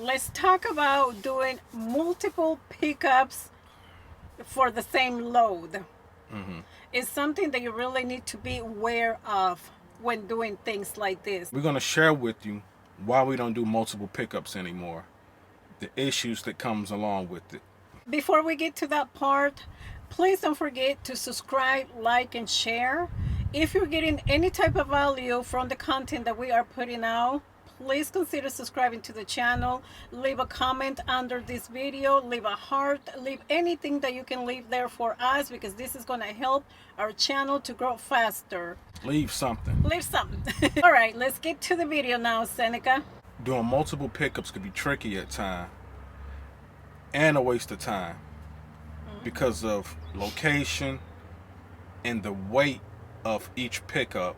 let's talk about doing multiple pickups for the same load. It's something that you really need to be aware of when doing things like this. We're going to share with you why we don't do multiple pickups anymore, the issues that comes along with it. Before we get to that part, please don't forget to subscribe, like, and share. If you're getting any type of value from the content that we are putting out, please consider subscribing to the channel. Leave a comment under this video, leave a heart, leave anything that you can leave there for us, because this is going to help our channel to grow faster. Leave something. Leave something. All right, let's get to the video now, Seneca. Doing multiple pickups could be tricky at times and a waste of time because of location and the weight of each pickup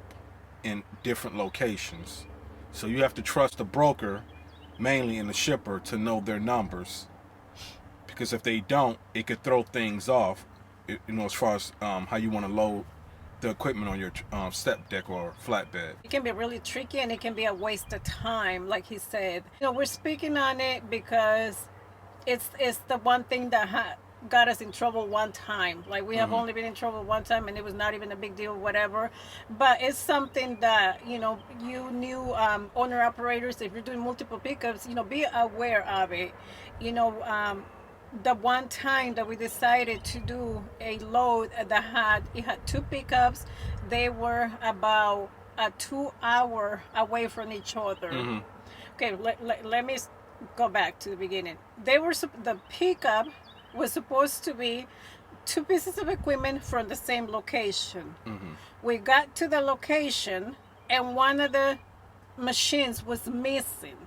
in different locations. So you have to trust the broker, mainly in the shipper, to know their numbers, because if they don't, it could throw things off, as far as how you want to load the equipment on your step deck or flatbed. It can be really tricky, and it can be a waste of time, like he said. We're speaking on it because it's the one thing that got us in trouble one time. Like, we have only been in trouble one time, and it was not even a big deal, whatever. But it's something that you new owner operators, if you're doing multiple pickups, be aware of it. The one time that we decided to do a load that had 2 pickups, they were about a 2 hour away from each other. Okay, let me go back to the beginning. The pickup was supposed to be 2 pieces of equipment from the same location. We got to the location, and one of the machines was missing.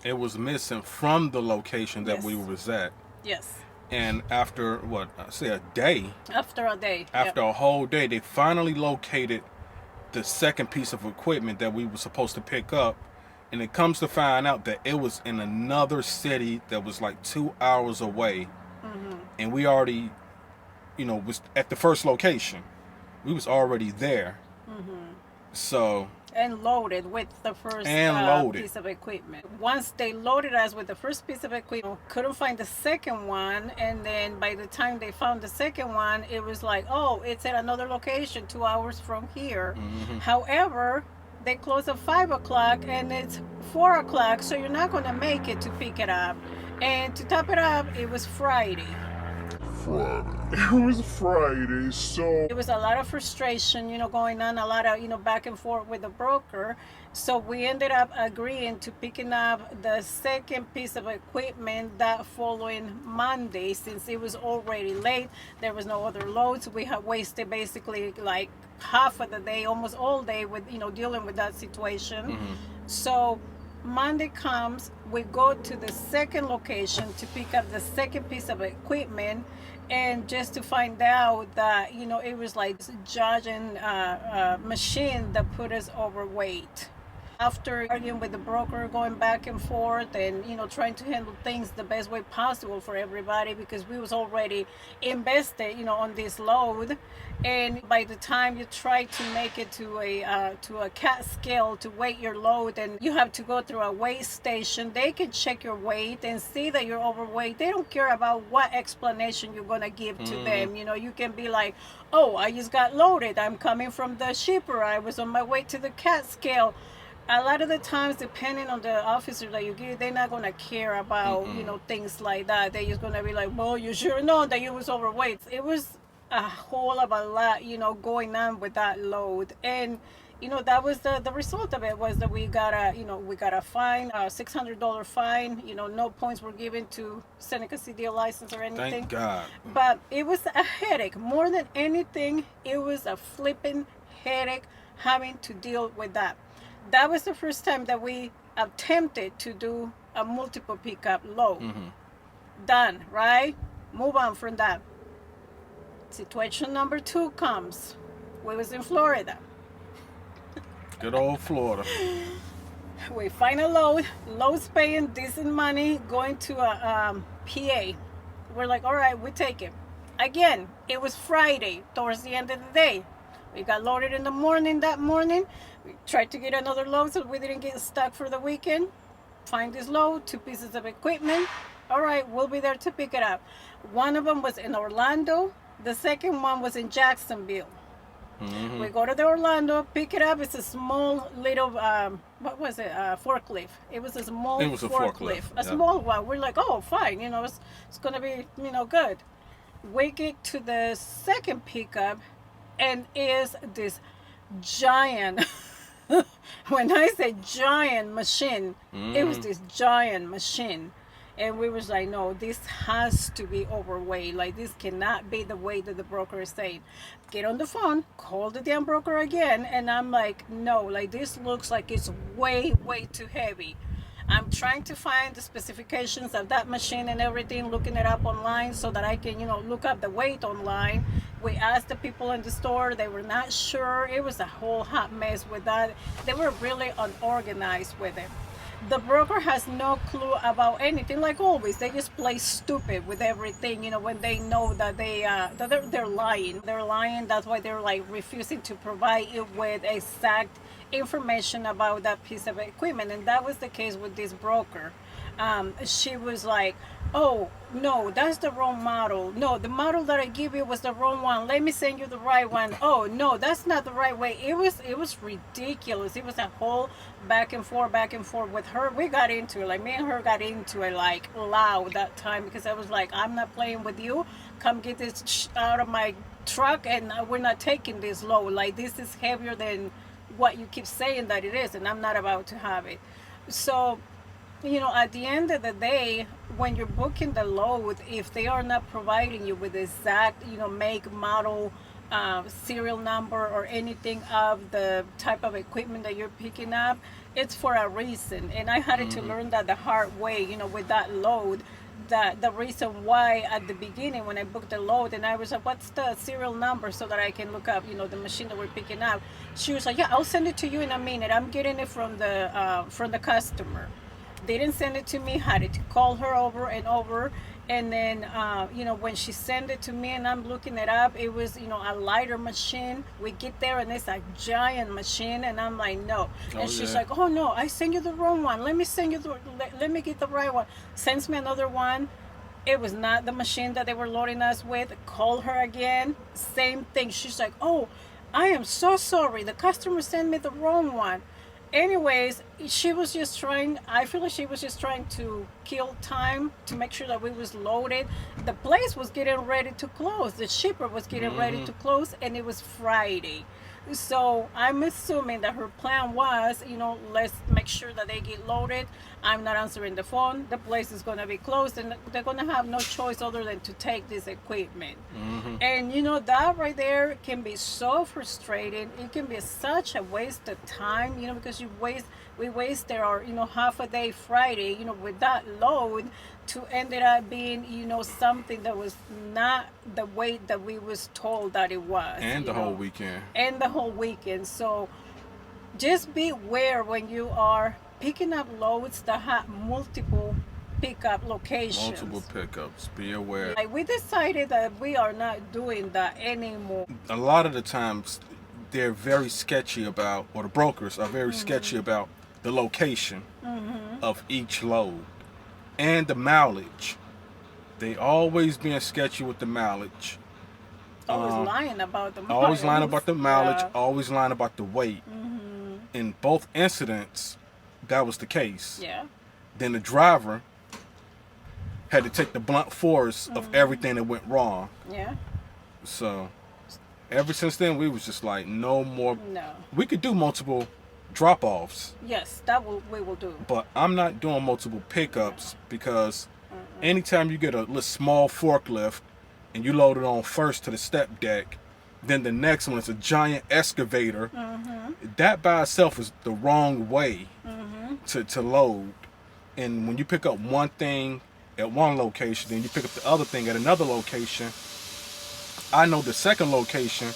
It was missing from the location that Yes. we was at. Yes. And after a day, After a day. after a whole day, they finally located the second piece of equipment that we were supposed to pick up. And it comes to find out that it was in another city that was like 2 hours away. And we already, was at the first location. We was already there. So. And loaded with the first piece of equipment. Once they loaded us with the first piece of equipment, couldn't find the second one, and then by the time they found the second one, it was like, oh, it's at another location 2 hours from here. However, they close at 5 o'clock, and it's 4 o'clock, so you're not going to make it to pick it up. And to top it up, it was Friday. It was Friday, so it was a lot of frustration, going on, a lot of, back and forth with the broker. So we ended up agreeing to picking up the second piece of equipment that following Monday, since it was already late. There was no other loads. We had wasted basically like half of the day, almost all day, with dealing with that situation. So Monday comes, we go to the second location to pick up the second piece of equipment, and just to find out that it was like this judging machine that put us overweight. After arguing with the broker, going back and forth, and trying to handle things the best way possible for everybody, because we was already invested on this load. And by the time you try to make it to a CAT scale to weigh your load, and you have to go through a weigh station, they can check your weight and see that you're overweight. They don't care about what explanation you're going to give to them. You can be like, oh, I just got loaded, I'm coming from the shipper, I was on my way to the CAT scale. A lot of the times, depending on the officer that you get, they're not going to care about things like that. They're just going to be like, well, you sure know that you was overweight. It was a whole of a lot going on with that load. And that was the result of it, was that we got a fine, a $600 fine. No points were given to Seneca CDL license or anything. Thank God. But it was a headache. More than anything, it was a flipping headache having to deal with that. That was the first time that we attempted to do a multiple pickup load. Done, right? Move on from that. Situation number 2 comes. We was in Florida. Good old Florida. We find a load. Load's paying decent money, going to a PA. We're like, all right, we take it. Again, it was Friday, towards the end of the day. We got loaded in the morning that morning. We tried to get another load so we didn't get stuck for the weekend. find this load, 2 pieces of equipment. All right, we'll be there to pick it up. One of them was in Orlando. The second one was in Jacksonville. We go to the Orlando, pick it up. It's a small little, what was it? Forklift. It was a small It was a forklift, A yeah. small one. We're like, oh, fine. It's going to be, good. We get to the second pickup, and is this giant, when I say giant machine, it was this giant machine. And we was like, no, this has to be overweight. Like, this cannot be the weight that the broker is saying. Get on the phone, call the damn broker again. And I'm like, no, like, this looks like it's way, way too heavy. I'm trying to find the specifications of that machine and everything, looking it up online so that I can, look up the weight online. We asked the people in the store. They were not sure. It was a whole hot mess with that. They were really unorganized with it. The broker has no clue about anything. Like always, they just play stupid with everything. When they know that they're lying. They're lying. That's why they're like refusing to provide you with exact information about that piece of equipment. And that was the case with this broker. She was like, oh no, that's the wrong model. No, the model that I give you was the wrong one. Let me send you the right one. Oh no, that's not the right way. It was ridiculous. It was a whole back and forth with her. We got into it, like me and her got into it like loud that time, because I was like, I'm not playing with you. Come get this out of my truck, and we're not taking this load. Like, this is heavier than what you keep saying that it is, and I'm not about to have it. So at the end of the day, when you're booking the load, if they are not providing you with exact, make, model, serial number, or anything of the type of equipment that you're picking up, it's for a reason. And I had to learn that the hard way, with that load, that the reason why at the beginning when I booked the load, and I was like, what's the serial number so that I can look up, the machine that we're picking up. She was like, yeah, I'll send it to you in a minute. I'm getting it from the customer. They didn't send it to me, had to call her over and over. And then, when she sent it to me and I'm looking it up, it was, a lighter machine. We get there and it's a giant machine, and I'm like, no. And she's like, oh no, I sent you the wrong one. Let me send you let me get the right one. Sends me another one. It was not the machine that they were loading us with. Call her again. Same thing. She's like, oh, I am so sorry. The customer sent me the wrong one. Anyways, she was just trying, I feel like she was just trying to kill time to make sure that we was loaded. The place was getting ready to close. The shipper was getting ready to close, and it was Friday. So I'm assuming that her plan was, let's make sure that they get loaded. I'm not answering the phone. The place is going to be closed, and they're going to have no choice other than to take this equipment. And, that right there can be so frustrating. It can be such a waste of time, because we wasted our, half a day Friday, with that load, to ended up being, something that was not the weight that we was told that it was. And the whole weekend. And the whole weekend. So just be aware when you are picking up loads that have multiple pickup locations. Multiple pickups. Be aware. Like, we decided that we are not doing that anymore. A lot of the times, they're very sketchy about, or the brokers are very sketchy about the location of each load and the mileage. They always being sketchy with the mileage. Always lying about the mileage. Always lying about the mileage. Yeah. Always lying about the weight. In both incidents, that was the case. Yeah. Then the driver had to take the blunt force of everything that went wrong. Yeah. So ever since then, we was just like, no more. No. We could do multiple drop-offs, Yes, we will do. but I'm not doing multiple pickups, because anytime you get a little small forklift and you load it on first to the step deck, then the next one is a giant excavator. That by itself is the wrong way to load. And when you pick up one thing at one location, then you pick up the other thing at another location, I know the second location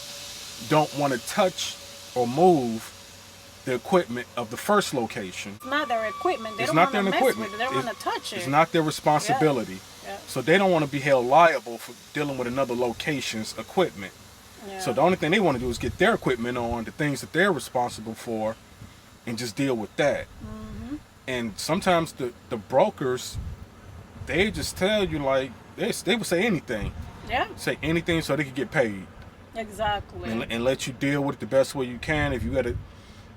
don't want to touch or move the equipment of the first location. It's not their equipment. They It's don't not want to their mess equipment. with it. They don't want to touch it. It's not their responsibility. Yeah. So they don't want to be held liable for dealing with another location's equipment. Yeah. So the only thing they want to do is get their equipment on, the things that they're responsible for, and just deal with that. And sometimes the brokers, they just tell you like they would say anything. Yeah, Say anything so they could get paid. exactly. And let you deal with it the best way you can. If you gotta,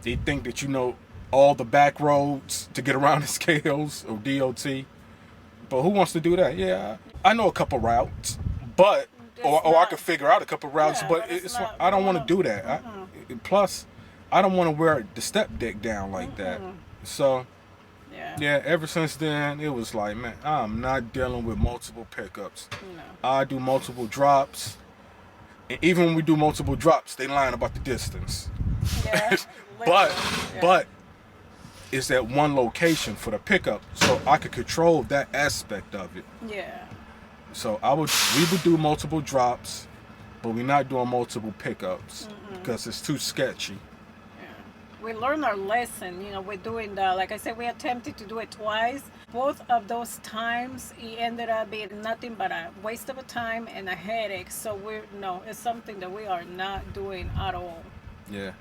they think that you know all the back roads to get around the scales or DOT. But who wants to do that? Yeah, I know a couple routes, but or I not- could figure out a couple routes, Yeah, but but it's it's not- I don't want to no. do that. Plus, I don't want to wear the step deck down like that. So yeah, ever since then it was like, man, I'm not dealing with multiple pickups. No. I do multiple drops. And even when we do multiple drops, they lying about the distance. Yeah. But Yeah. but it's at one location for the pickup, so I could control that aspect of it. Yeah. So we would do multiple drops, but we're not doing multiple pickups because it's too sketchy. We learned our lesson, you know, we're doing that. Like I said, we attempted to do it twice. Both of those times, it ended up being nothing but a waste of a time and a headache. So it's something that we are not doing at all. Yeah.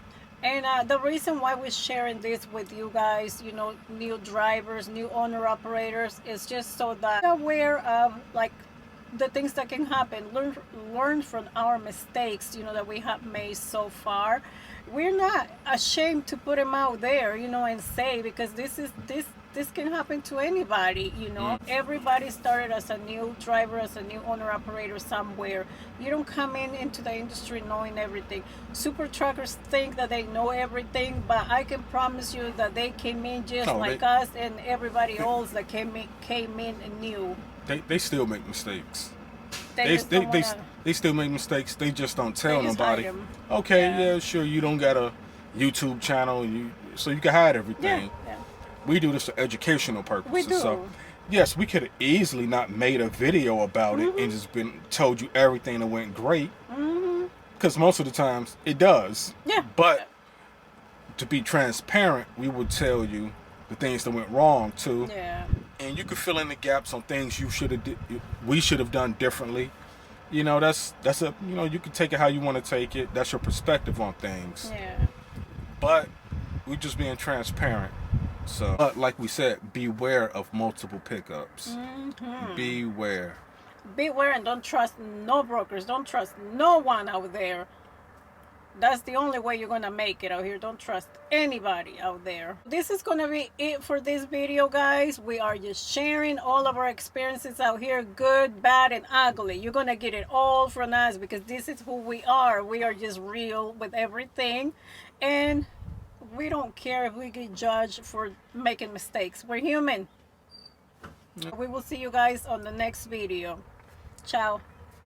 And the reason why we're sharing this with you guys, you know, new drivers, new owner operators, is just so that you're aware of like the things that can happen. Learn from our mistakes, you know, that we have made so far. We're not ashamed to put them out there, you know, and say, because this can happen to anybody, you know. Everybody started as a new driver, as a new owner operator somewhere. You don't come into the industry knowing everything. Super truckers think that they know everything, but I can promise you that they came in just like us and everybody else that came in and knew. They still make mistakes. They They still make mistakes. They just don't tell just nobody. hide 'em. Okay, Yeah. yeah, sure. You don't got a YouTube channel, so you can hide everything. Yeah. We do this for educational purposes. We do. So, yes, we could have easily not made a video about it and just been told you everything that went great. Because most of the times it does. Yeah. But to be transparent, we would tell you the things that went wrong too. Yeah. And you could fill in the gaps on things we should have done differently. You know, that's a, you know, you can take it how you want to take it. That's your perspective on things. Yeah. But we're just being transparent. So, but like we said, beware of multiple pickups. Beware. Beware and don't trust no brokers. Don't trust no one out there. That's the only way you're gonna make it out here. Don't trust anybody out there. This is gonna be it for this video, guys. We are just sharing all of our experiences out here, good, bad, and ugly. You're gonna get it all from us because this is who we are. We are just real with everything, and we don't care if we get judged for making mistakes. We're human. We will see you guys on the next video. Ciao.